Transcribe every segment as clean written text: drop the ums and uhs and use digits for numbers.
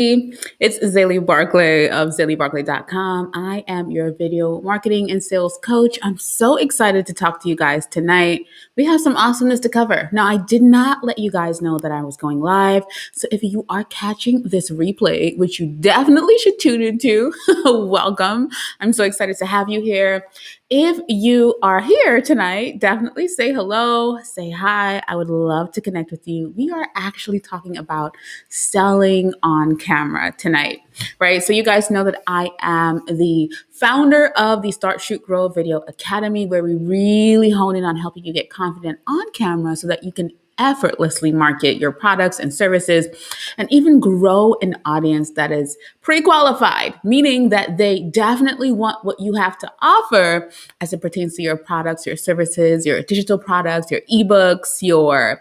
It's Zaylee Barclay of ZayleeBarclay.com. I am your video marketing and sales coach. I'm so excited to talk to you guys tonight. We have some awesomeness to cover. Now, I did not let you guys know that I was going live. So if you are catching this replay, which you definitely should tune into, welcome. I'm so excited to have you here. If you are here tonight, definitely say hello, say hi. I would love to connect with you. We are actually talking about selling on camera tonight, right? So you guys know that I am the founder of the Start, Shoot, Grow Video Academy, where we really hone in on helping you get confident on camera so that you can effortlessly market your products and services and even grow an audience that is pre-qualified, meaning that they definitely want what you have to offer as it pertains to your products, your services, your digital products, your ebooks, your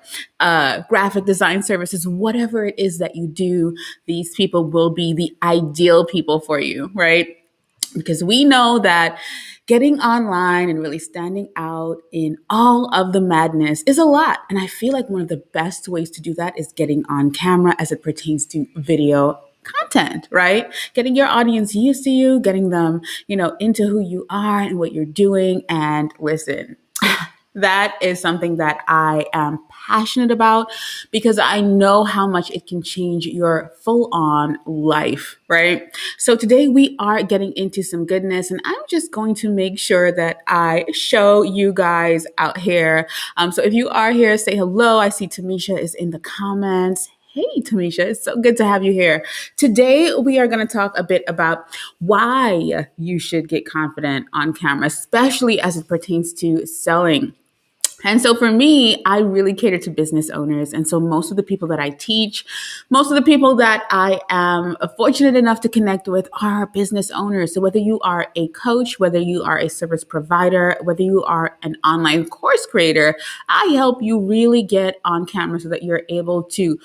graphic design services, whatever it is that you do. These people will be the ideal people for you, right? Because we know that getting online and really standing out in all of the madness is a lot. And I feel like one of the best ways to do that is getting on camera as it pertains to video content, right? Getting your audience used to you, getting them, into who you are and what you're doing. And listen, that is something that I am passionate about because I know how much it can change your full on life, right? So today we are getting into some goodness, and I'm just going to make sure that I show you guys out here. So if you are here, say hello. I see Tamisha is in the comments. Hey, Tamisha, it's so good to have you here. Today, we are going to talk a bit about why you should get confident on camera, especially as it pertains to selling. And so for me, I really cater to business owners. And so most of the people that I teach, most of the people that I am fortunate enough to connect with are business owners. So whether you are a coach, whether you are a service provider, whether you are an online course creator, I help you really get on camera so that you're able to,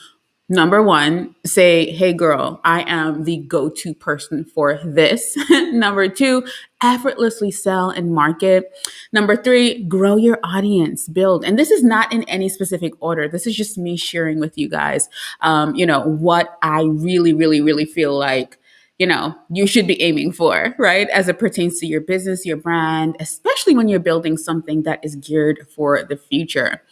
number one, say, hey, girl, I am the go-to person for this. Number two, effortlessly sell and market. Number three, grow your audience, build. And this is not in any specific order. This is just me sharing with you guys, what I really, really, really feel like you should be aiming for, right? As it pertains to your business, your brand, especially when you're building something that is geared for the future.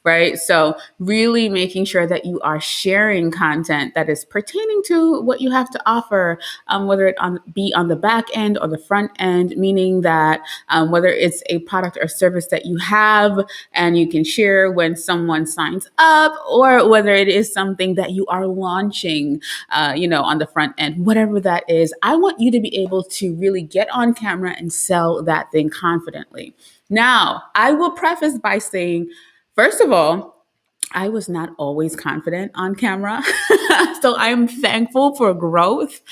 Right. So really making sure that you are sharing content that is pertaining to what you have to offer, whether it be on the back end or the front end, meaning that whether it's a product or service that you have and you can share when someone signs up, or whether it is something that you are launching, on the front end, whatever that is, I want you to be able to really get on camera and sell that thing confidently. Now, I will preface by saying, first of all, I was not always confident on camera. So I'm thankful for growth.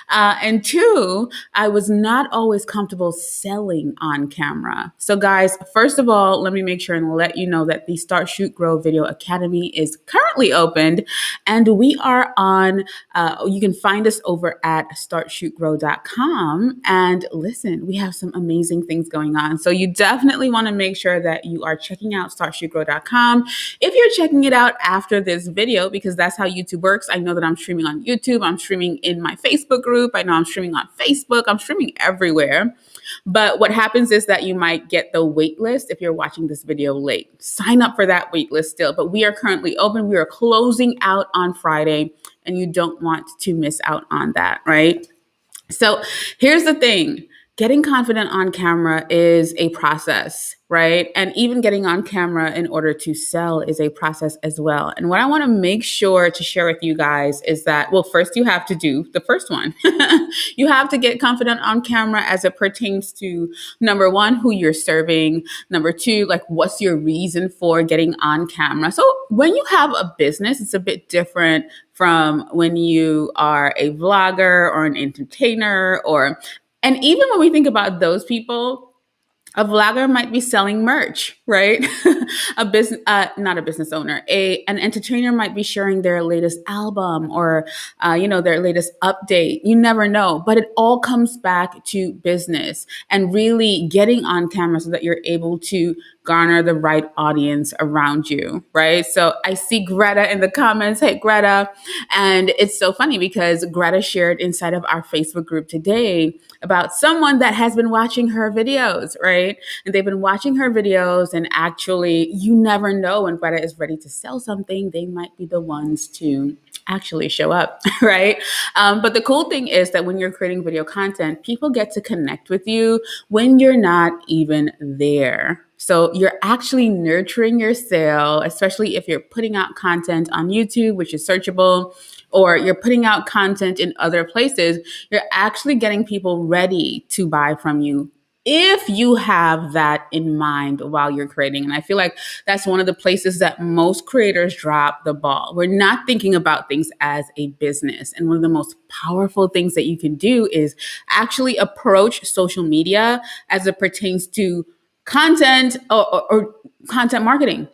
And two, I was not always comfortable selling on camera. So guys, first of all, let me make sure and let you know that the Start, Shoot, Grow Video Academy is currently opened, and we are on, you can find us over at startshootgrow.com. And listen, we have some amazing things going on. So you definitely want to make sure that you are checking out startshootgrow.com. If you're checking it out after this video, because that's how YouTube works. I know that I'm streaming on YouTube. I'm streaming in my Facebook group. I know I'm streaming on Facebook. I'm streaming everywhere. But what happens is that you might get the wait list if you're watching this video late. Sign up for that wait list still. But we are currently open. We are closing out on Friday, and you don't want to miss out on that, right? So here's the thing. Getting confident on camera is a process, right? And even getting on camera in order to sell is a process as well. And what I want to make sure to share with you guys is that, well, first you have to do the first one. You have to get confident on camera as it pertains to, number one, who you're serving. Number two, like, what's your reason for getting on camera? So when you have a business, it's a bit different from when you are a vlogger or an entertainer, and even when we think about those people, a vlogger might be selling merch, right? A business, not a business owner, an entertainer might be sharing their latest album or, their latest update. You never know, but it all comes back to business and really getting on camera so that you're able to garner the right audience around you, right? So I see Greta in the comments. Hey, Greta. And it's so funny because Greta shared inside of our Facebook group today about someone that has been watching her videos, right? And they've been watching her videos, and actually, you never know when Greta is ready to sell something. They might be the ones to actually show up, right? But the cool thing is that when you're creating video content, people get to connect with you when you're not even there. So you're actually nurturing your sale, especially if you're putting out content on YouTube, which is searchable, or you're putting out content in other places. You're actually getting people ready to buy from you if you have that in mind while you're creating. And I feel like that's one of the places that most creators drop the ball. We're not thinking about things as a business. And one of the most powerful things that you can do is actually approach social media as it pertains to content or content marketing.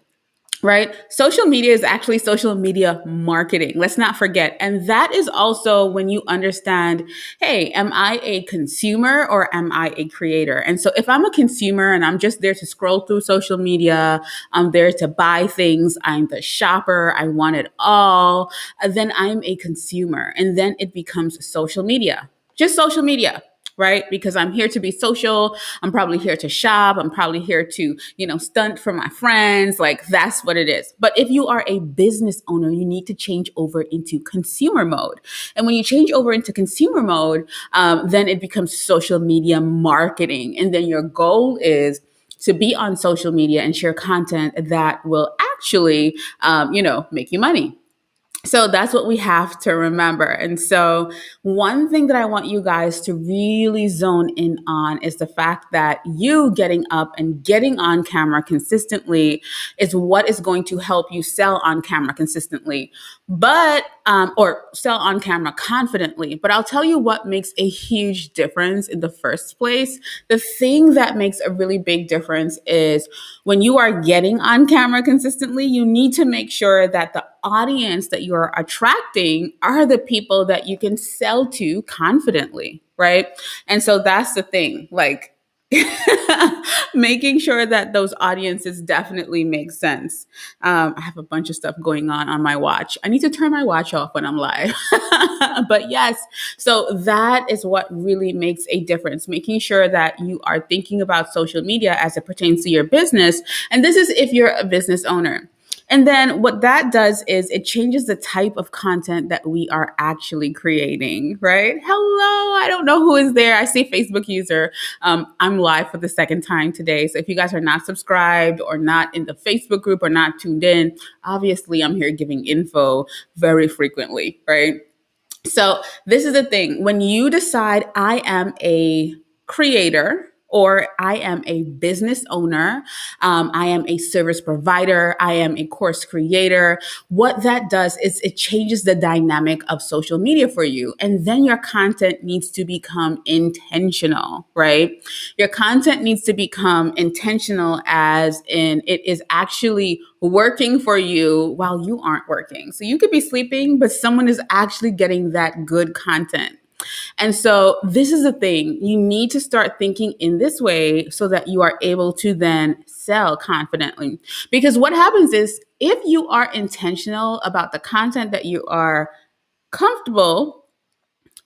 Right? Social media is actually social media marketing. Let's not forget. And that is also when you understand, hey, am I a consumer or am I a creator? And so if I'm a consumer and I'm just there to scroll through social media, I'm there to buy things, I'm the shopper, I want it all, then I'm a consumer. And then it becomes social media, just social media, right? Because I'm here to be social. I'm probably here to shop. I'm probably here to, stunt for my friends. Like that's what it is. But if you are a business owner, you need to change over into consumer mode. And when you change over into consumer mode, then it becomes social media marketing. And then your goal is to be on social media and share content that will actually, make you money. So that's what we have to remember. And so one thing that I want you guys to really zone in on is the fact that you getting up and getting on camera consistently is what is going to help you sell on camera consistently, or sell on camera confidently. But I'll tell you what makes a huge difference in the first place. The thing that makes a really big difference is when you are getting on camera consistently, you need to make sure that the audience that you are attracting are the people that you can sell to confidently, right? And so that's the thing, like making sure that those audiences definitely make sense. I have a bunch of stuff going on my watch. I need to turn my watch off when I'm live. But yes, so that is what really makes a difference, making sure that you are thinking about social media as it pertains to your business. And this is if you're a business owner. And then what that does is it changes the type of content that we are actually creating, right? Hello, I don't know who is there. I see Facebook user. I'm live for the second time today. So if you guys are not subscribed or not in the Facebook group or not tuned in, obviously I'm here giving info very frequently, right? So this is the thing. When you decide I am a creator, or I am a business owner, I am a service provider, I am a course creator. What that does is it changes the dynamic of social media for you. And then your content needs to become intentional, right? Your content needs to become intentional as in it is actually working for you while you aren't working. So you could be sleeping, but someone is actually getting that good content. And so this is the thing. You need to start thinking in this way so that you are able to then sell confidently. Because what happens is if you are intentional about the content that you are comfortable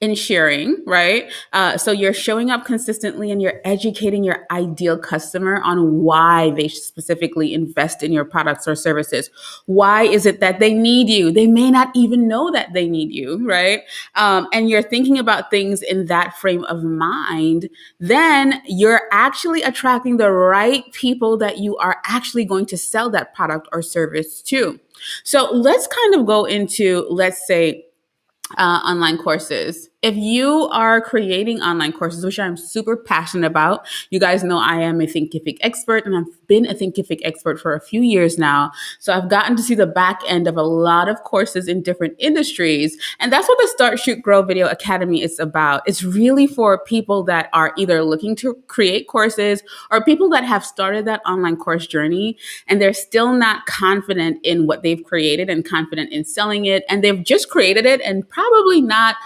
in sharing, right? So you're showing up consistently and you're educating your ideal customer on why they specifically invest in your products or services. Why is it that they need you? They may not even know that they need you, right? And you're thinking about things in that frame of mind, then you're actually attracting the right people that you are actually going to sell that product or service to. So let's kind of go into, let's say, online courses. If you are creating online courses, which I'm super passionate about, you guys know I am a Thinkific expert and I've been a Thinkific expert for a few years now. So I've gotten to see the back end of a lot of courses in different industries. And that's what the Start, Shoot, Grow Video Academy is about. It's really for people that are either looking to create courses or people that have started that online course journey and they're still not confident in what they've created and confident in selling it. And they've just created it and probably not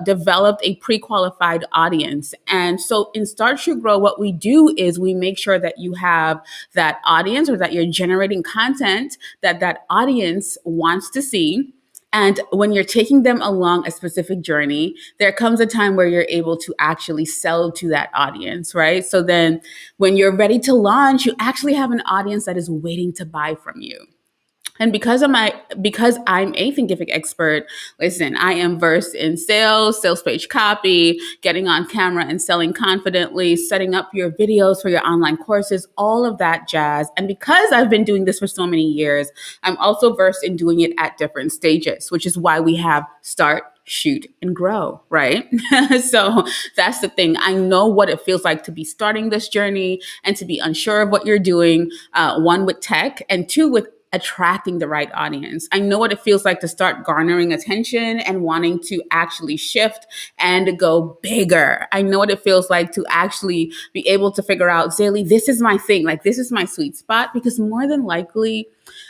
developed a pre-qualified audience. And so in Start to Grow, what we do is we make sure that you have that audience, or that you're generating content that that audience wants to see. And when you're taking them along a specific journey, there comes a time where you're able to actually sell to that audience, right? So then when you're ready to launch, you actually have an audience that is waiting to buy from you. And because I'm a thinkific expert, listen, I am versed in sales, sales page copy, getting on camera and selling confidently, setting up your videos for your online courses, all of that jazz. And because I've been doing this for so many years, I'm also versed in doing it at different stages, which is why we have Start, Shoot, and Grow, right? So that's the thing. I know what it feels like to be starting this journey and to be unsure of what you're doing, one, with tech, and two, with attracting the right audience. I know what it feels like to start garnering attention and wanting to actually shift and go bigger. I know what it feels like to actually be able to figure out, Zaylee, this is my thing. Like, this is my sweet spot, because more than likely,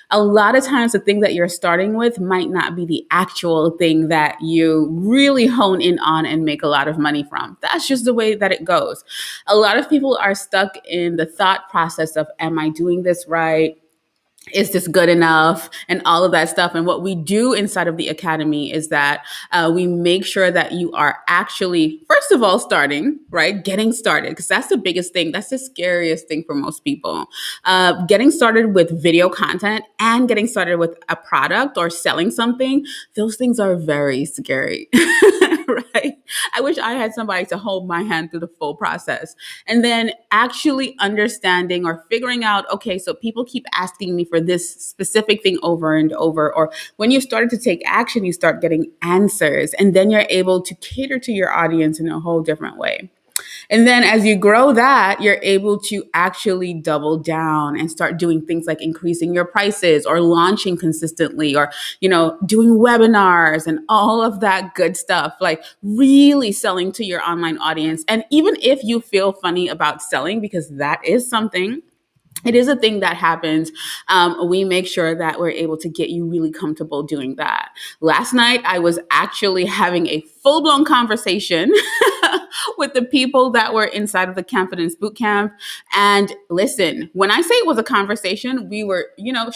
a lot of times the thing that you're starting with might not be the actual thing that you really hone in on and make a lot of money from. That's just the way that it goes. A lot of people are stuck in the thought process of, am I doing this right? Is this good enough, and all of that stuff. And what we do inside of the academy is that we make sure that you are actually, first of all, starting, right? Getting started, because that's the biggest thing. That's the scariest thing for most people. Getting started with video content and getting started with a product or selling something, those things are very scary. Right? I wish I had somebody to hold my hand through the full process. And then actually understanding or figuring out, okay, so people keep asking me for this specific thing over and over. Or when you started to take action, you start getting answers. And then you're able to cater to your audience in a whole different way. And then as you grow that, you're able to actually double down and start doing things like increasing your prices or launching consistently, or, doing webinars and all of that good stuff, like really selling to your online audience. And even if you feel funny about selling, because that is something, it is a thing that happens. We make sure that we're able to get you really comfortable doing that. Last night, I was actually having a full-blown conversation with the people that were inside of the Confidence Bootcamp. And listen, when I say it was a conversation, we were,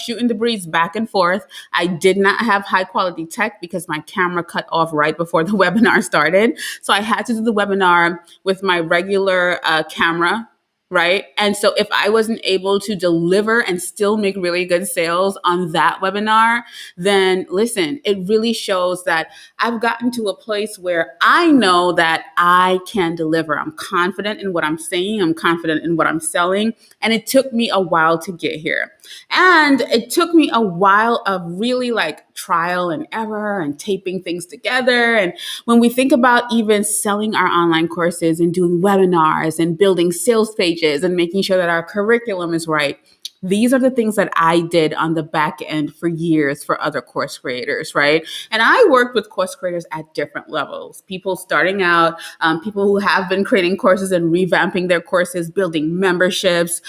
shooting the breeze back and forth. I did not have high quality tech because my camera cut off right before the webinar started. So I had to do the webinar with my regular camera. Right. And so if I wasn't able to deliver and still make really good sales on that webinar, then listen, it really shows that I've gotten to a place where I know that I can deliver. I'm confident in what I'm saying. I'm confident in what I'm selling. And it took me a while to get here. And it took me a while of really like trial and error and taping things together. And when we think about even selling our online courses and doing webinars and building sales pages and making sure that our curriculum is right, these are the things that I did on the back end for years for other course creators, right? And I worked with course creators at different levels. People starting out, people who have been creating courses and revamping their courses, building memberships,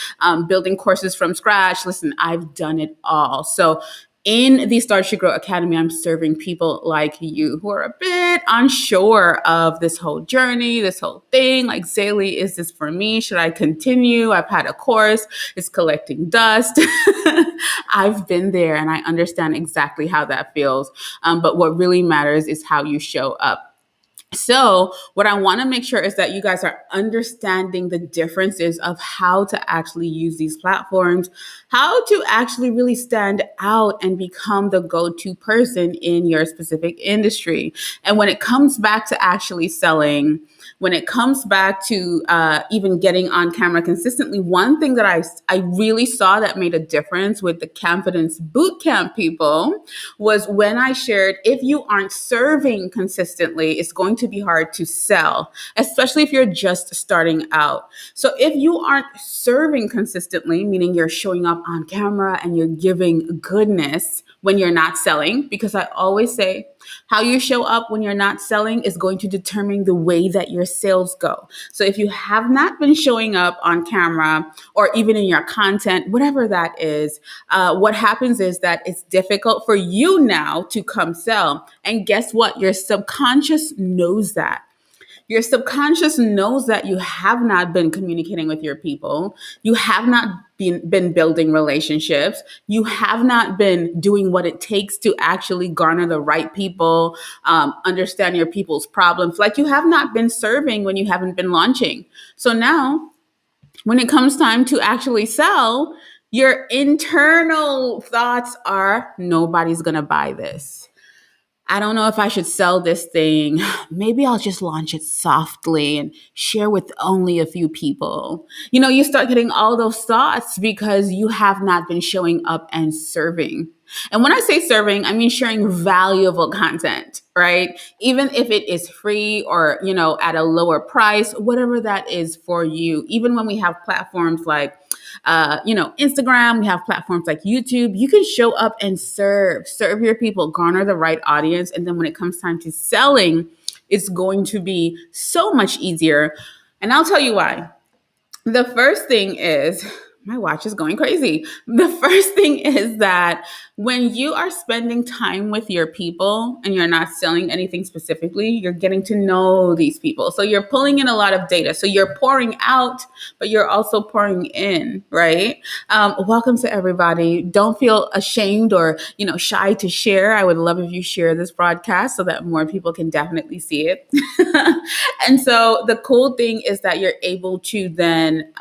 building courses from scratch. Listen, I've done it all. So in the Start to Grow Academy, I'm serving people like you who are a bit unsure of this whole journey, this whole thing. Like, Zaylee, is this for me? Should I continue? I've had a course. It's collecting dust. I've been there and I understand exactly how that feels. But what really matters is how you show up. So what I want to make sure is that you guys are understanding the differences of how to actually use these platforms, how to actually really stand out and become the go-to person in your specific industry. And when it comes back to actually selling, when it comes back to even getting on camera consistently, one thing that I really saw that made a difference with the Confidence Bootcamp people was when I shared, if you aren't serving consistently, it's going to be hard to sell, especially if you're just starting out. So if you aren't serving consistently, meaning you're showing up on camera and you're giving goodness, when you're not selling, because I always say how you show up when you're not selling is going to determine the way that your sales go. So if you have not been showing up on camera or even in your content, whatever that is, what happens is that it's difficult for you now to come sell. And guess what? Your subconscious knows that. Your subconscious knows that you have not been communicating with your people. You have not been building relationships. You have not been doing what it takes to actually garner the right people, understand your people's problems. Like you have not been serving when you haven't been launching. So now, when it comes time to actually sell, your internal thoughts are nobody's going to buy this. I don't know if I should sell this thing. Maybe I'll just launch it softly and share with only a few people. You start getting all those thoughts because you have not been showing up and serving. And when I say serving, I mean sharing valuable content, right? Even if it is free or, at a lower price, whatever that is for you. Even when we have platforms like Instagram, we have platforms like YouTube. You can show up and serve your people, garner the right audience. And then when it comes time to selling, it's going to be so much easier. And I'll tell you why. The first thing is, my watch is going crazy. The first thing is that when you are spending time with your people and you're not selling anything specifically, you're getting to know these people. So you're pulling in a lot of data. So you're pouring out, but you're also pouring in, right? Welcome to everybody. Don't feel ashamed or, shy to share. I would love if you share this broadcast so that more people can definitely see it. And so the cool thing is that you're able to then,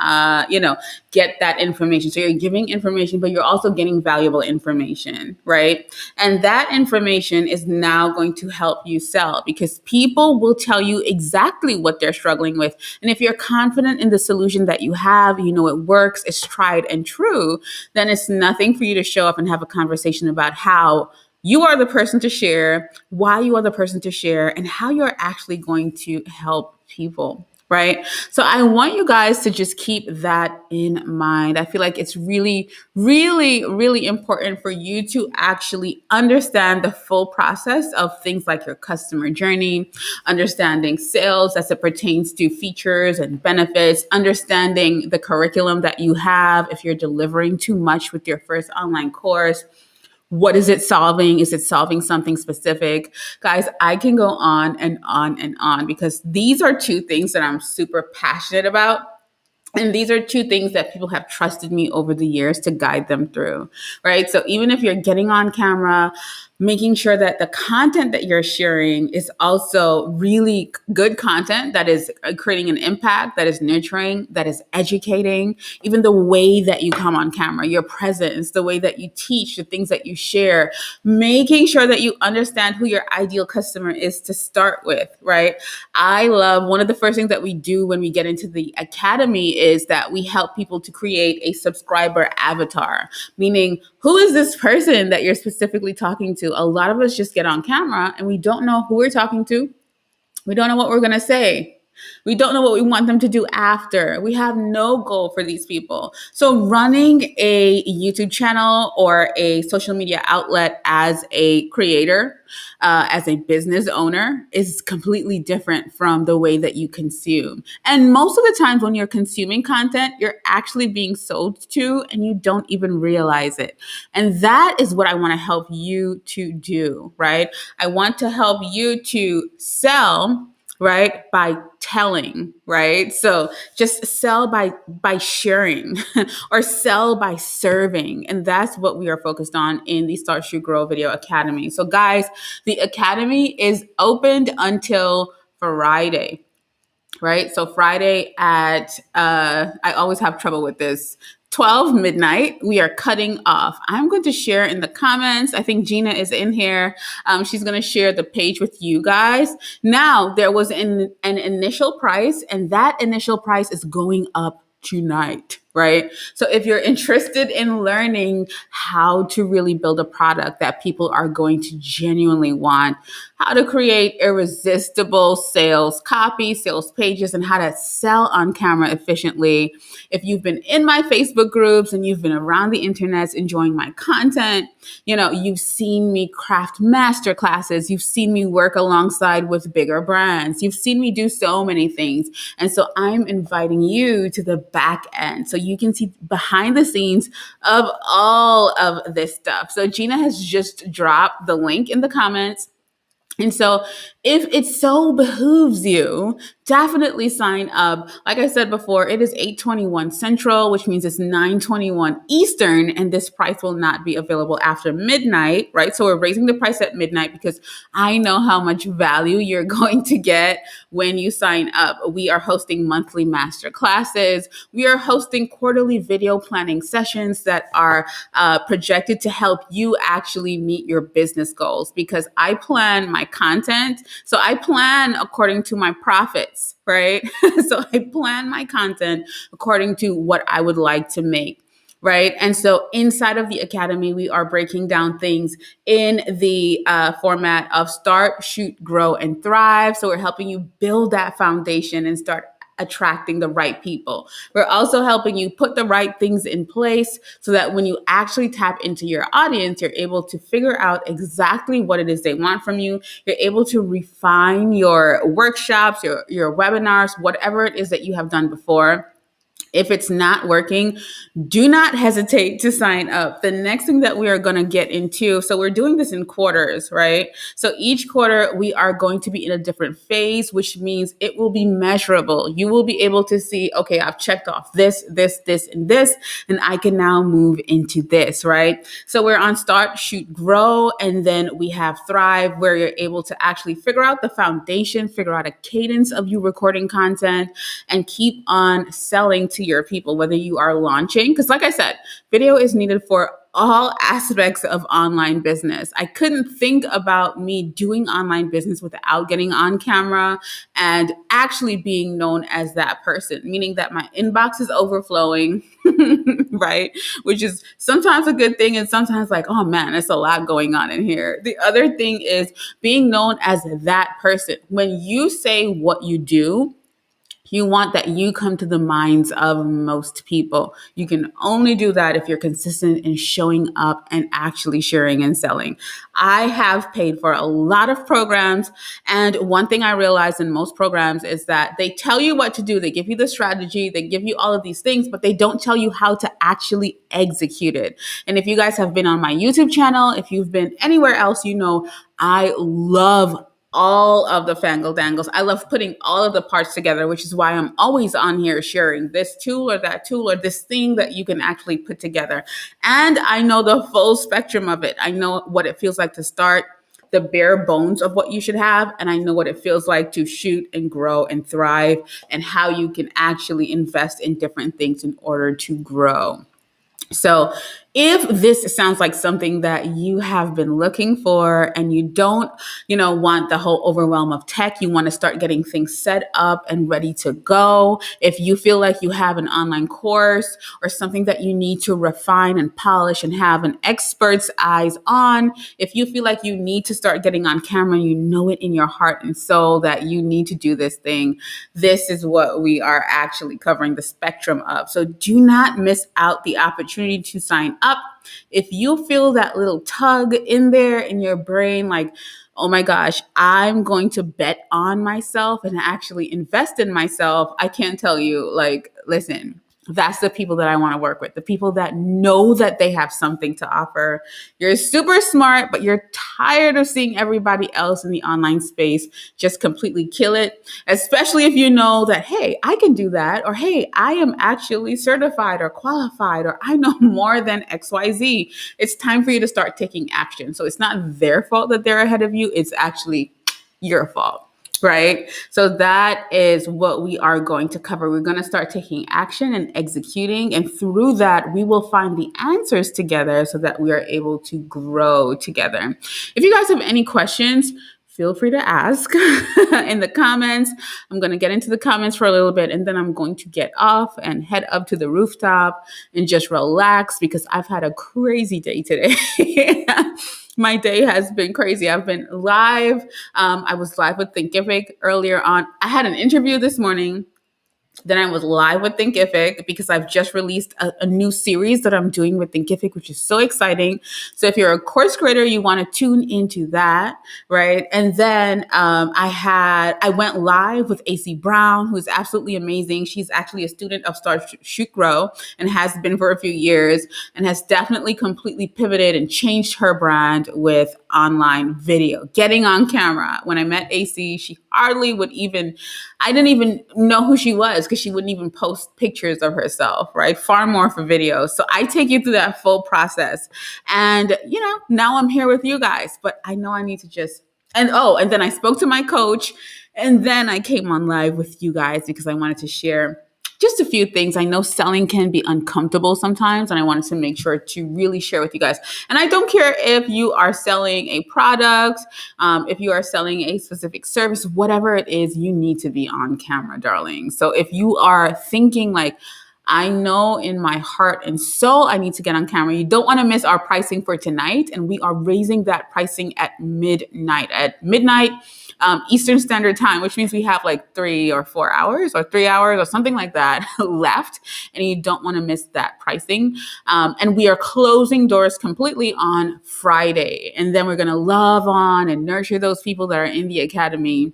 get that information. So you're giving information, but you're also getting valuable information, right? And that information is now going to help you sell because people will tell you exactly what they're struggling with. And if you're confident in the solution that you have, it works, it's tried and true, then it's nothing for you to show up and have a conversation about how you are the person to share, why you are the person to share, and how you're actually going to help people. Right. So I want you guys to just keep that in mind. I feel like it's really, really, really important for you to actually understand the full process of things like your customer journey, understanding sales as it pertains to features and benefits, understanding the curriculum that you have if you're delivering too much with your first online course. What is it solving? Is it solving something specific? Guys, I can go on and on and on because these are two things that I'm super passionate about. And these are two things that people have trusted me over the years to guide them through, right? So even if you're getting on camera, making sure that the content that you're sharing is also really good content that is creating an impact, that is nurturing, that is educating, even the way that you come on camera, your presence, the way that you teach, the things that you share, making sure that you understand who your ideal customer is to start with, right? I love one of the first things that we do when we get into the academy is that we help people to create a subscriber avatar, meaning who is this person that you're specifically talking to? A lot of us just get on camera and we don't know who we're talking to. We don't know what we're going to say. We don't know what we want them to do after. We have no goal for these people. So running a YouTube channel or a social media outlet as a creator, as a business owner is completely different from the way that you consume. And most of the times when you're consuming content, you're actually being sold to and you don't even realize it. And that is what I want to help you to do, right? I want to help you to sell, right, by telling, right? So just sell by sharing or sell by serving. And that's what we are focused on in the Start Shoot Grow Video Academy. So guys, the academy is opened until Friday. Right? So Friday at, I always have trouble with this, 12 midnight, we are cutting off. I'm going to share in the comments. I think Gina is in here. She's going to share the page with you guys. Now, there was an initial price, and that initial price is going up tonight. right? So if you're interested in learning how to really build a product that people are going to genuinely want, how to create irresistible sales copy, sales pages, and how to sell on camera efficiently, if you've been in my Facebook groups and you've been around the internet enjoying my content, you've seen me craft master classes, you've seen me work alongside with bigger brands, you've seen me do so many things. And so I'm inviting you to the back end so you can see behind the scenes of all of this stuff. So Gina has just dropped the link in the comments. And so if it so behooves you, definitely sign up. Like I said before, it is 8:21 Central, which means it's 9:21 Eastern, and this price will not be available after midnight, right? So we're raising the price at midnight because I know how much value you're going to get when you sign up. We are hosting monthly master classes. We are hosting quarterly video planning sessions that are projected to help you actually meet your business goals, because I plan my content. So I plan according to my profits, right? So I plan my content according to what I would like to make. Right. And so inside of the academy, we are breaking down things in the format of start, shoot, grow, and thrive. So we're helping you build that foundation and start attracting the right people. We're also helping you put the right things in place so that when you actually tap into your audience, you're able to figure out exactly what it is they want from you. You're able to refine your workshops, your webinars, whatever it is that you have done before. If it's not working, do not hesitate to sign up. The next thing that we are going to get into, so we're doing this in quarters, right? So each quarter we are going to be in a different phase, which means it will be measurable. You will be able to see, okay, I've checked off this, and this, and I can now move into this, right? So we're on start, shoot, grow, and then we have thrive, where you're able to actually figure out the foundation, figure out a cadence of you recording content, and keep on selling to your people, whether you are launching, because like I said, video is needed for all aspects of online business. I couldn't think about me doing online business without getting on camera and actually being known as that person, meaning that my inbox is overflowing, right? Which is sometimes a good thing and sometimes like, oh man, it's a lot going on in here. The other thing is being known as that person. When you say what you do, you want that you come to the minds of most people. You can only do that if you're consistent in showing up and actually sharing and selling. I have paid for a lot of programs. And one thing I realized in most programs is that they tell you what to do. They give you the strategy. They give you all of these things, but they don't tell you how to actually execute it. And if you guys have been on my YouTube channel, if you've been anywhere else, I love all of the fangle dangles. I love putting all of the parts together, which is why I'm always on here sharing this tool or that tool or this thing that you can actually put together. And I know the full spectrum of it. I know what it feels like to start, the bare bones of what you should have. And I know what it feels like to shoot and grow and thrive, and how you can actually invest in different things in order to grow. So if this sounds like something that you have been looking for and you don't, want the whole overwhelm of tech, you want to start getting things set up and ready to go. If you feel like you have an online course or something that you need to refine and polish and have an expert's eyes on, if you feel like you need to start getting on camera, you know it in your heart and soul that you need to do this thing, this is what we are actually covering the spectrum of. So do not miss out the opportunity to sign up. If you feel that little tug in there in your brain, like, oh my gosh, I'm going to bet on myself and actually invest in myself, I can't tell you, listen, that's the people that I want to work with, the people that know that they have something to offer. You're super smart, but you're tired of seeing everybody else in the online space just completely kill it, especially if you know that, hey, I can do that, or hey, I am actually certified or qualified, or I know more than XYZ. It's time for you to start taking action. So it's not their fault that they're ahead of you. It's actually your fault. Right? So that is what we are going to cover. We're going to start taking action and executing. And through that, we will find the answers together so that we are able to grow together. If you guys have any questions, feel free to ask in the comments. I'm going to get into the comments for a little bit, and then I'm going to get off and head up to the rooftop and just relax because I've had a crazy day today. My day has been crazy. I've been live. I was live with Thinkific earlier on. I had an interview this morning. Then I was live with Thinkific because I've just released a new series that I'm doing with Thinkific, which is so exciting. So if you're a course creator, you want to tune into that, right? And then I went live with AC Brown, who's absolutely amazing. She's actually a student of Start Shoot Grow and has been for a few years and has definitely completely pivoted and changed her brand with online video, getting on camera. When I met AC, she hardly would even, I didn't even know who she was because she wouldn't even post pictures of herself, right? Far more for videos. So I take you through that full process. And, now I'm here with you guys, but I know I need to and then I spoke to my coach, and then I came on live with you guys because I wanted to share just a few things. I know selling can be uncomfortable sometimes, and I wanted to make sure to really share with you guys. And I don't care if you are selling a product, if you are selling a specific service, whatever it is, you need to be on camera, darling. So if you are thinking like, I know in my heart and soul I need to get on camera, you don't want to miss our pricing for tonight. And we are raising that pricing at midnight. Eastern Standard Time, which means we have like 3 or 4 hours or 3 hours or something like that left. And you don't want to miss that pricing. And we are closing doors completely on Friday. And then we're going to love on and nurture those people that are in the academy.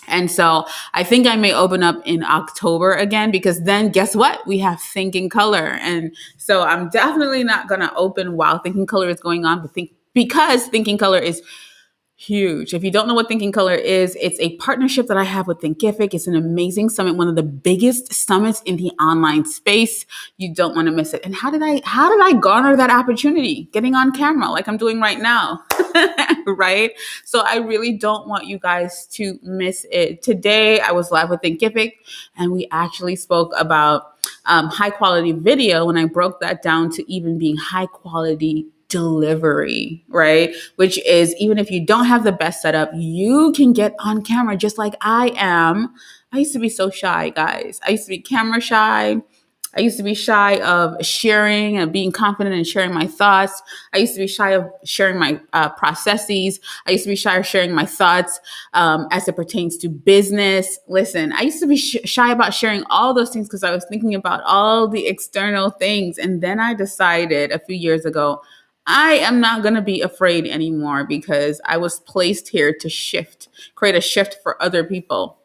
And so I think I may open up in October again, because then guess what? We have Thinking Color. And so I'm definitely not going to open while Thinking Color is going on, because Thinking Color is huge. If you don't know what Thinking Color is, it's a partnership that I have with Thinkific. It's an amazing summit, one of the biggest summits in the online space. You don't want to miss it. And how did I garner that opportunity? Getting on camera like I'm doing right now, right? So I really don't want you guys to miss it. Today, I was live with Thinkific, and we actually spoke about high quality video, when I broke that down to even being high quality delivery, right? Which is, even if you don't have the best setup, you can get on camera just like I am. I used to be so shy, guys. I used to be camera shy. I used to be shy of sharing and being confident in sharing my thoughts. I used to be shy of sharing my processes. I used to be shy of sharing my thoughts as it pertains to business. Listen, I used to be shy about sharing all those things because I was thinking about all the external things. And then I decided a few years ago, I am not going to be afraid anymore, because I was placed here to create a shift for other people.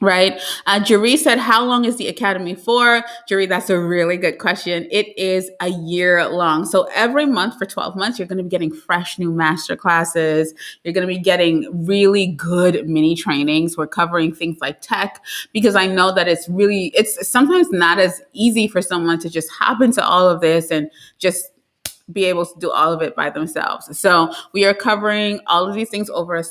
Right. Jerry said, how long is the academy for? Jerry, that's a really good question. It is a year long. So every month for 12 months, you're going to be getting fresh new master classes. You're going to be getting really good mini trainings. We're covering things like tech, because I know that it's sometimes not as easy for someone to just hop into all of this and just be able to do all of it by themselves. So we are covering all of these things over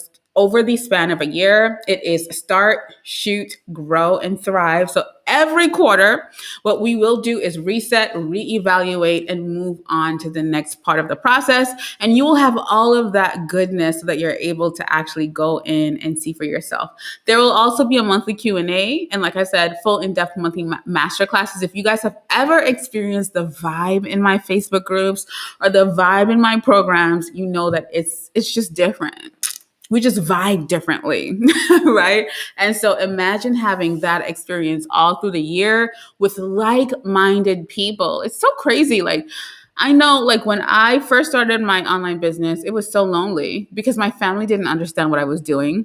the span of a year. It is Start, Shoot, Grow, and Thrive. So every quarter, what we will do is reset, reevaluate, and move on to the next part of the process. And you will have all of that goodness so that you're able to actually go in and see for yourself. There will also be a monthly Q&A. And like I said, full in-depth monthly masterclasses. If you guys have ever experienced the vibe in my Facebook groups or the vibe in my programs, you know that it's just different. We just vibe differently, right? And so imagine having that experience all through the year with like-minded people. It's so crazy. Like, I know, like, when I first started my online business, it was so lonely because my family didn't understand what I was doing.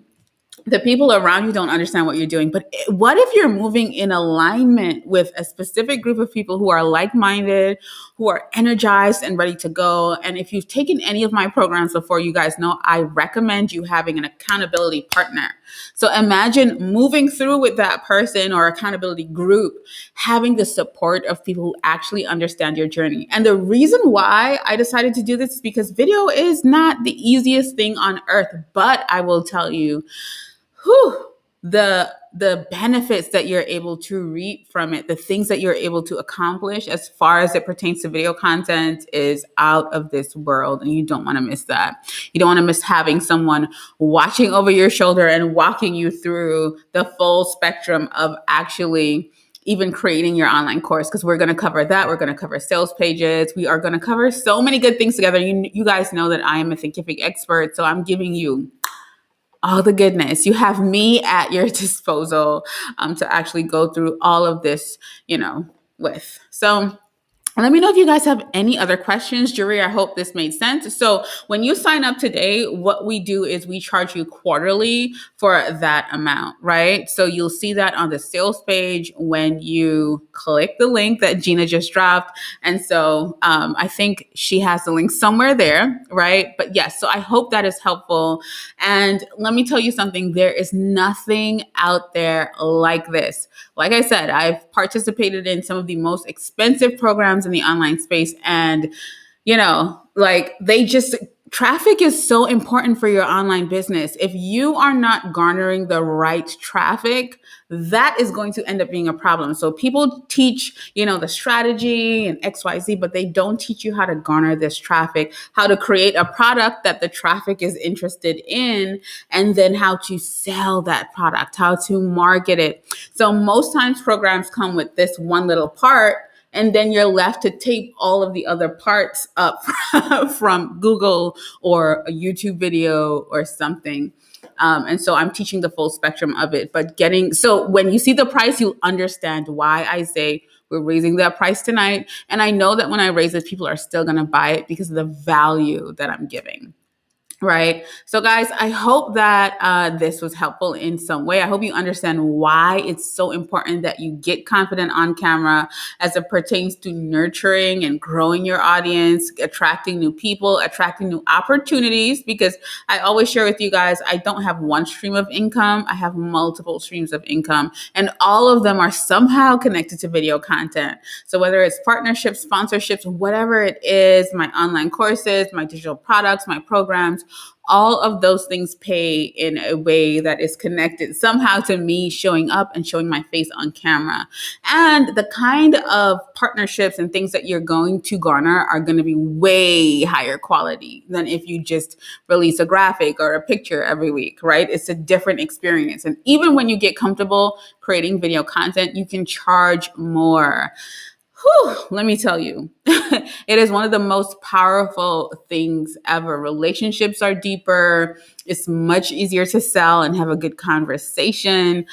The people around you don't understand what you're doing. But what if you're moving in alignment with a specific group of people who are like-minded, who are energized and ready to go? And if you've taken any of my programs before, you guys know I recommend you having an accountability partner. So imagine moving through with that person or accountability group, having the support of people who actually understand your journey. And the reason why I decided to do this is because video is not the easiest thing on earth, but I will tell you, the benefits that you're able to reap from it, the things that you're able to accomplish as far as it pertains to video content is out of this world. And you don't want to miss that. You don't want to miss having someone watching over your shoulder and walking you through the full spectrum of actually even creating your online course, because we're going to cover that. We're going to cover sales pages. We are going to cover so many good things together. You guys know that I am a Thinkific expert, so I'm giving you all the goodness. You have me at your disposal to actually go through all of this, with. So let me know if you guys have any other questions. Jury, I hope this made sense. So when you sign up today, what we do is we charge you quarterly for that amount, right? So you'll see that on the sales page when you click the link that Gina just dropped. And so I think she has the link somewhere there, right? But yes, so I hope that is helpful. And let me tell you something, there is nothing out there like this. Like I said, I've participated in some of the most expensive programs in the online space. And, traffic is so important for your online business. If you are not garnering the right traffic, that is going to end up being a problem. So people teach, the strategy and XYZ, but they don't teach you how to garner this traffic, how to create a product that the traffic is interested in, and then how to sell that product, how to market it. So most times programs come with this one little part, and then you're left to tape all of the other parts up from Google or a YouTube video or something. And so I'm teaching the full spectrum of it. But so when you see the price, you'll understand why I say we're raising that price tonight. And I know that when I raise it, people are still going to buy it because of the value that I'm giving. Right. So guys, I hope that this was helpful in some way. I hope you understand why it's so important that you get confident on camera as it pertains to nurturing and growing your audience, attracting new people, attracting new opportunities, because I always share with you guys, I don't have one stream of income. I have multiple streams of income, and all of them are somehow connected to video content. So whether it's partnerships, sponsorships, whatever it is, my online courses, my digital products, my programs, all of those things pay in a way that is connected somehow to me showing up and showing my face on camera. And the kind of partnerships and things that you're going to garner are going to be way higher quality than if you just release a graphic or a picture every week, right? It's a different experience. And even when you get comfortable creating video content, you can charge more. Whew, let me tell you, it is one of the most powerful things ever. Relationships are deeper. It's much easier to sell and have a good conversation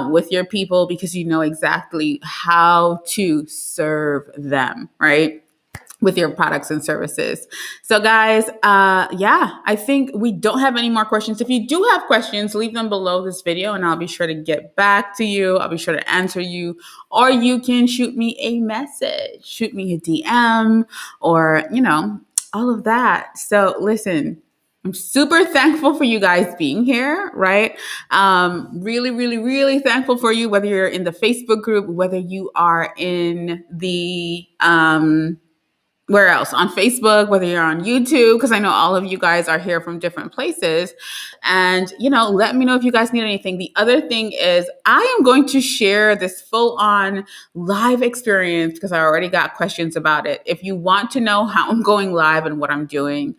with your people because you know exactly how to serve them, right? With your products and services. So guys, I think we don't have any more questions. If you do have questions, leave them below this video and I'll be sure to get back to you. I'll be sure to answer you, or you can shoot me a message, shoot me a DM, or, all of that. So listen, I'm super thankful for you guys being here, right? Really, really, really thankful for you, whether you're in the Facebook group, whether you are in the, where else? On Facebook, whether you're on YouTube, because I know all of you guys are here from different places. And, let me know if you guys need anything. The other thing is I am going to share this full on live experience because I already got questions about it. If you want to know how I'm going live and what I'm doing,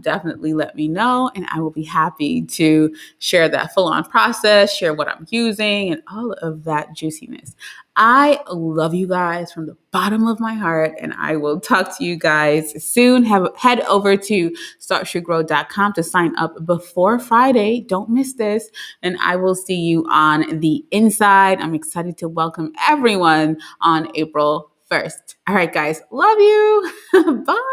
definitely let me know. And I will be happy to share that full on process, share what I'm using and all of that juiciness. I love you guys from the bottom of my heart, and I will talk to you guys soon. Head over to startshootgrow.com to sign up before Friday. Don't miss this. And I will see you on the inside. I'm excited to welcome everyone on April 1st. All right, guys. Love you. Bye.